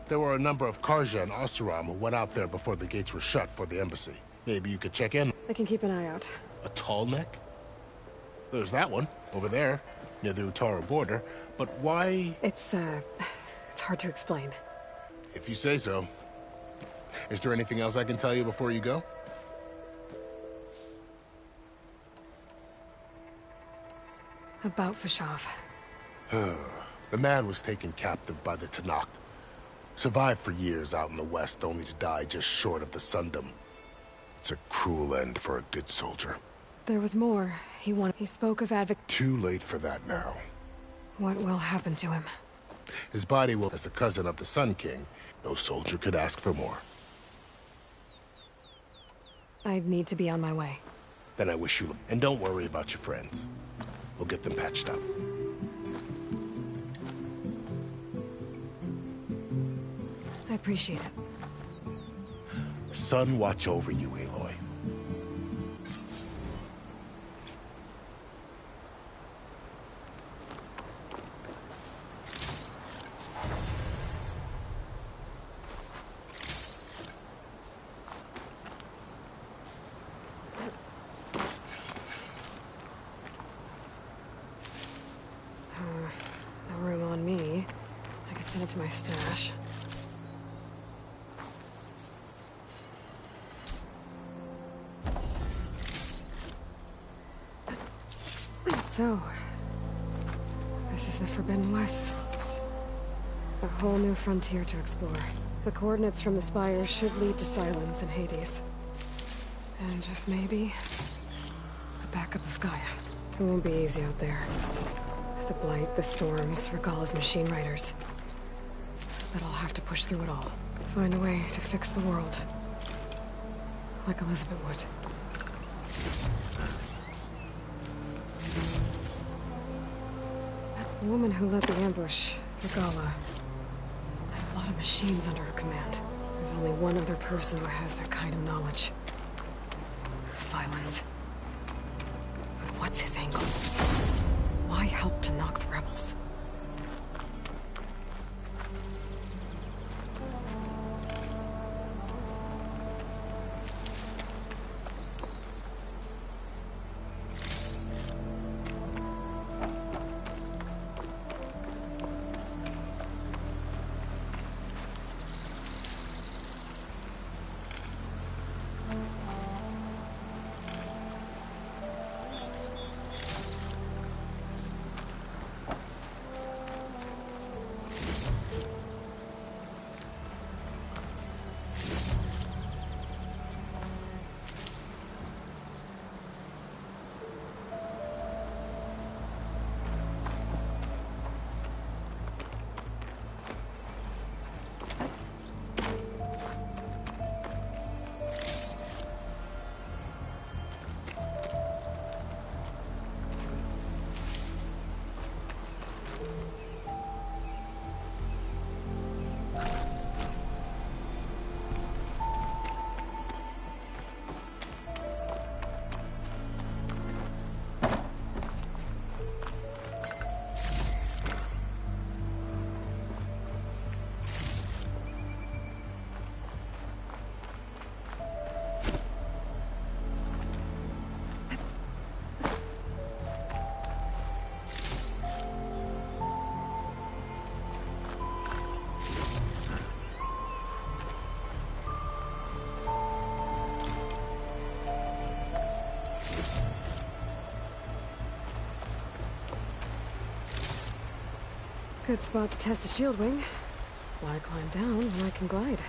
[SPEAKER 14] there were a number of Karja and Oseram who went out there before the gates were shut for the embassy. Maybe you could check in.
[SPEAKER 2] I can keep an eye out.
[SPEAKER 14] A tall neck? There's that one, over there, near the Utaru border. But why?
[SPEAKER 2] It's hard to explain.
[SPEAKER 14] If you say so. Is there anything else I can tell you before you go?
[SPEAKER 2] About Vashav.
[SPEAKER 14] The man was taken captive by the Tenakth. Survived for years out in the west, only to die just short of the Sundom. It's a cruel end for a good soldier.
[SPEAKER 2] There was more. He spoke of
[SPEAKER 14] Too late for that now.
[SPEAKER 2] What will happen to him?
[SPEAKER 14] His body will, as a cousin of the Sun King, no soldier could ask for more.
[SPEAKER 2] I need to be on my way.
[SPEAKER 14] Then I wish you luck. And don't worry about your friends. We'll get them patched up.
[SPEAKER 2] I appreciate it.
[SPEAKER 14] Sun watch over you, Aloy.
[SPEAKER 2] No room on me. I could send it to my stash. So, this is the Forbidden West. A whole new frontier to explore. The coordinates from the spires should lead to Silence and Hades. And just maybe, a backup of Gaia. It won't be easy out there. The Blight, the Storms, Regalla's machine riders. But I'll have to push through it all. Find a way to fix the world. Like Elizabeth would. That woman who led the ambush, Regalla, had a lot of machines under her command. There's only one other person who has that kind of knowledge. Silence. But what's his angle? Why help to knock the rebels? Good spot to test the shield wing. Why climb down when I can glide?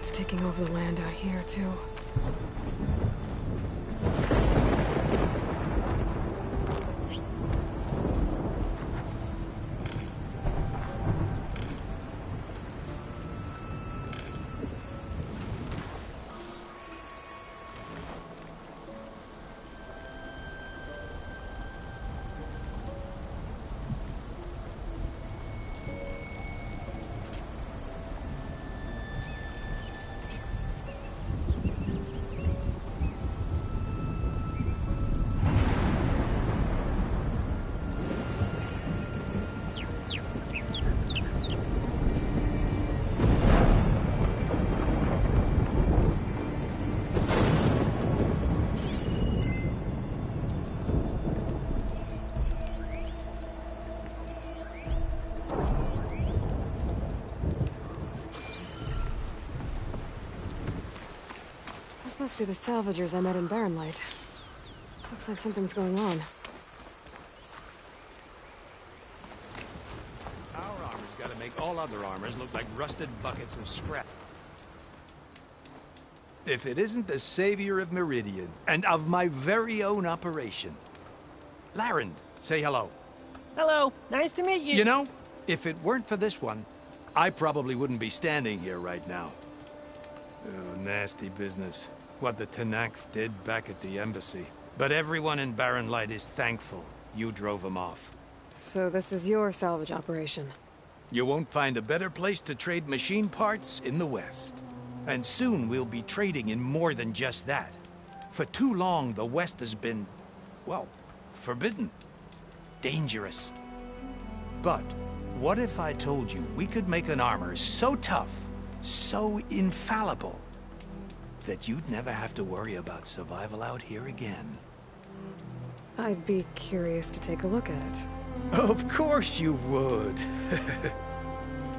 [SPEAKER 2] Threat's taking over the land out here, too. This must be the salvagers I met in Barren Light. Looks like something's going on.
[SPEAKER 22] Our armor's gotta make all other armors look like rusted buckets of scrap. If it isn't the savior of Meridian, and of my very own operation. Larend, say hello.
[SPEAKER 3] Hello, nice to meet you.
[SPEAKER 22] You know, if it weren't for this one, I probably wouldn't be standing here right now. Oh, nasty business. What the Tenakth did back at the embassy. But everyone in Barren Light is thankful you drove them off.
[SPEAKER 2] So this is your salvage operation?
[SPEAKER 22] You won't find a better place to trade machine parts in the West. And soon we'll be trading in more than just that. For too long, the West has been, well, forbidden. Dangerous. But what if I told you we could make an armor so tough, so infallible, that you'd never have to worry about survival out here again?
[SPEAKER 2] I'd be curious to take a look at it.
[SPEAKER 22] Of course you would.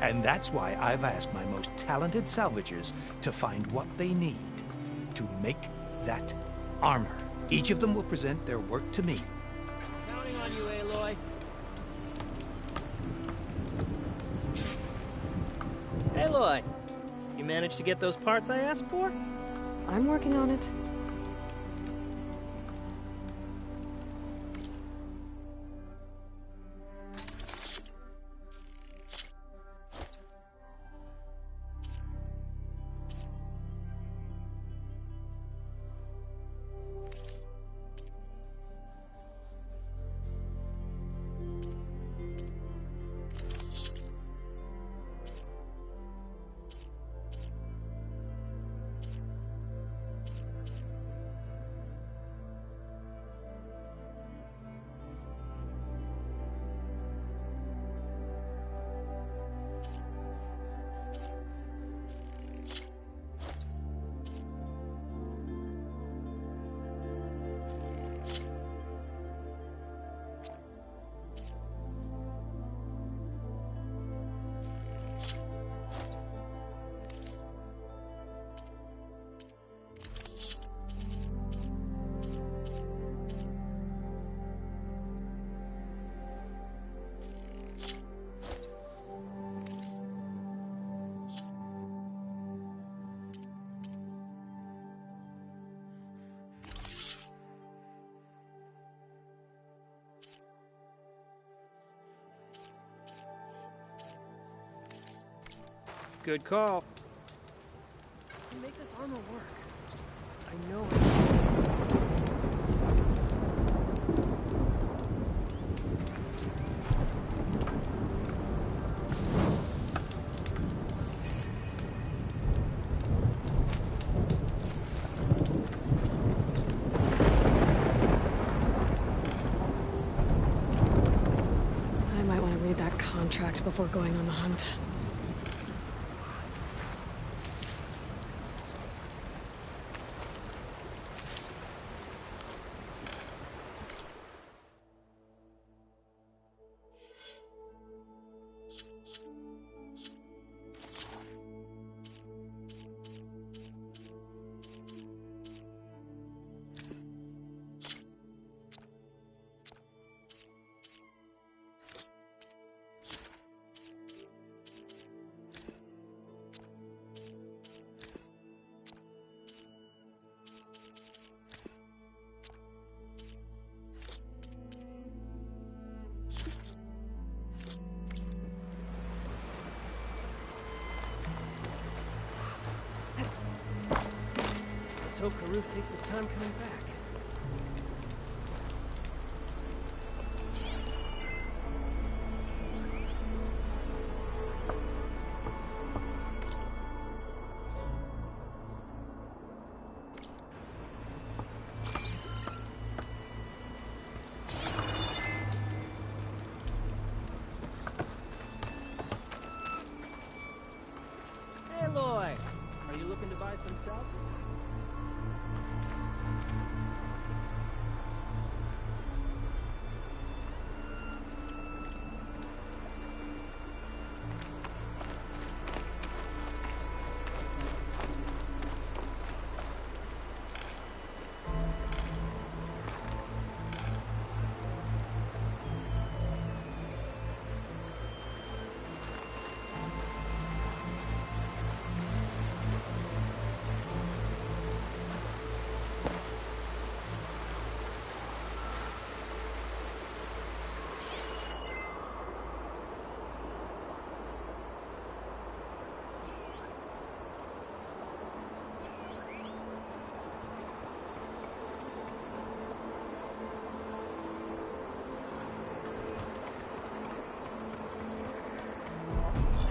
[SPEAKER 22] And that's why I've asked my most talented salvagers to find what they need to make that armor. Each of them will present their work to me.
[SPEAKER 3] Counting on you, Aloy. Aloy, you managed to get those parts I asked for?
[SPEAKER 2] I'm working on it.
[SPEAKER 3] Good call. You make this armor work. I know it.
[SPEAKER 2] I might want to read that contract before going on the hunt.
[SPEAKER 3] hope Karuf takes his time coming back. Aloy, are you looking to buy some stuff?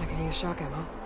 [SPEAKER 2] I can use shock ammo.